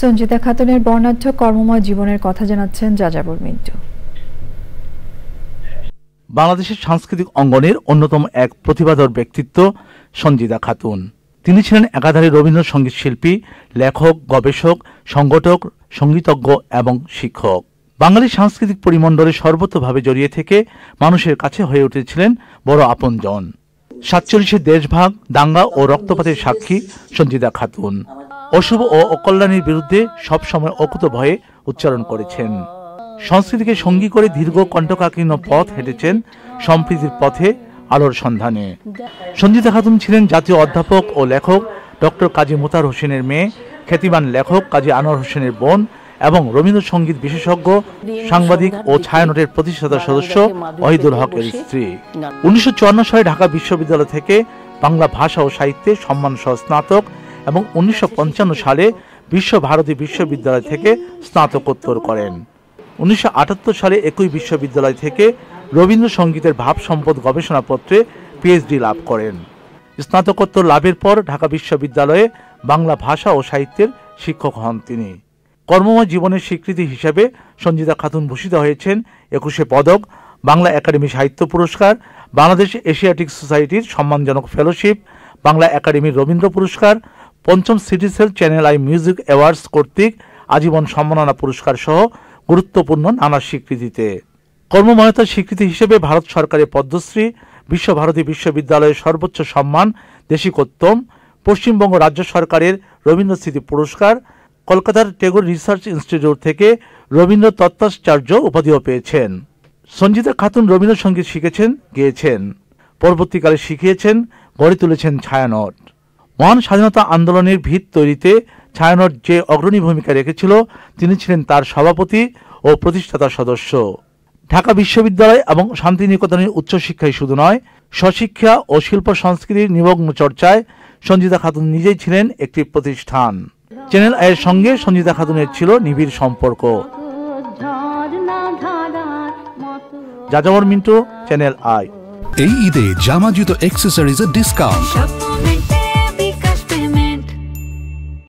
সঞ্জিতা খাতুনের বর্ণাঢ্য কর্মময় জীবনের কথা জানাচ্ছেন যাযাবর মিন্টু। বাংলাদেশের সাংস্কৃতিক অঙ্গনের অন্যতম এক প্রতিভাধর ব্যক্তিত্ব সঞ্জিতা খাতুন। তিনি ছিলেন একাধারে রবীন্দ্রসঙ্গীত শিল্পী, লেখক, গবেষক, সংগঠক, সঙ্গীতজ্ঞ এবং শিক্ষক। বাঙালি সাংস্কৃতিক পরিমণ্ডলে সর্বতোভাবে জড়িয়ে থেকে মানুষের কাছে হয়ে উঠেছিলেন বড় আপনজন। ৪৭ দেশভাগ, দাঙ্গা ও রক্তপাতের সাক্ষী সঞ্জিতা খাতুন। অশুভ ও অকল্যাণের বিরুদ্ধে সবসময় অকুতভয়ে উচ্চারণ করেছেন। সংস্কৃতিকে সঙ্গী করে দীর্ঘ কণ্টকাকীর্ণ পথ হেঁটেছেন সম্প্রীতির পথে আলোর সন্ধানে। সঞ্জিতা খাতুন ছিলেন জাতীয় অধ্যাপক ও লেখক ডক্টর কাজী মোতাহার হোসেনের মেয়ে, খ্যাতিমান লেখক কাজী আনোয়ার হোসেনের বোন এবং রবীন্দ্রসঙ্গীত বিশেষজ্ঞ, সাংবাদিক ও ছায়ানটের প্রতিষ্ঠাতা সদস্য ওহিদুল হকের স্ত্রী। ১৯৫৪ সালে ঢাকা বিশ্ববিদ্যালয় থেকে বাংলা ভাষা ও সাহিত্যে সম্মানসহ স্নাতক এবং ১৯৫৫ সালে বিশ্বভারতী বিশ্ববিদ্যালয় থেকে স্নাতকোত্তর করেন। ১৯৭৮ সালে একই বিশ্ববিদ্যালয় থেকে রবীন্দ্রসঙ্গীতের ভাব সম্পদ গবেষণাপত্রে পিএইচডি লাভ করেন। স্নাতকোত্তর লাভের পর ঢাকা বিশ্ববিদ্যালয়ে বাংলা ভাষা ও সাহিত্যের শিক্ষক হন তিনি। কর্মময় জীবনের স্বীকৃতি হিসেবে সঞ্জিতা খাতুন ভূষিত হয়েছেন ২১ পদক, বাংলা একাডেমি সাহিত্য পুরস্কার, বাংলাদেশ এশিয়াটিক সোসাইটির সম্মানজনক ফেলোশিপ, বাংলা একাডেমির রবীন্দ্র পুরস্কার, ৫ম Citycell channel I music awards কর্তৃক আজীবন সম্মাননা পুরস্কার সহ গুরুত্বপূর্ণ নানা স্বীকৃতিতে। কর্মময়তার স্বীকৃতি হিসেবে ভারত সরকারের পদ্মশ্রী, বিশ্বভারতী বিশ্ববিদ্যালয়ের সর্বোচ্চ সম্মান দেশিকোত্তম, পশ্চিমবঙ্গ রাজ্য সরকারের রবীন্দ্র স্মৃতি পুরস্কার, কলকাতার টেগোর রিসার্চ ইনস্টিটিউট থেকে রবীন্দ্র তত্ত্বাচার্য উপাধিও পেয়েছেন। সঞ্জিতা খাতুন রবীন্দ্রসঙ্গীত শিখেছেন, গেয়েছেন, পরবর্তীকালে শিখিয়েছেন, গড়ে তুলেছেন ছায়ানট। মহান স্বাধীনতা আন্দোলনের ভিত তৈরিতে ছায়ানট যে অগ্রণী ভূমিকা রেখেছিল, তিনি ছিলেন তার সভাপতি ও প্রতিষ্ঠাতা সদস্য। ঢাকা বিশ্ববিদ্যালয় এবং শান্তিনিকেতনের উচ্চশিক্ষায় শুধু নয়, স্বশিক্ষা ও শিল্প সংস্কৃতির নিমগ্ন চর্চায় সঞ্জিতা খাতুন নিজেই ছিলেন একটি প্রতিষ্ঠান। চ্যানেল আইয়ের সঙ্গে সঞ্জিতা খাতুনের ছিল নিবিড় সম্পর্ক। যাযাবর মিন্টু, চ্যানেল আই। এই ঈদে জামা জুতো অ্যাক্সেসরিজের ডিসকাউন্ট।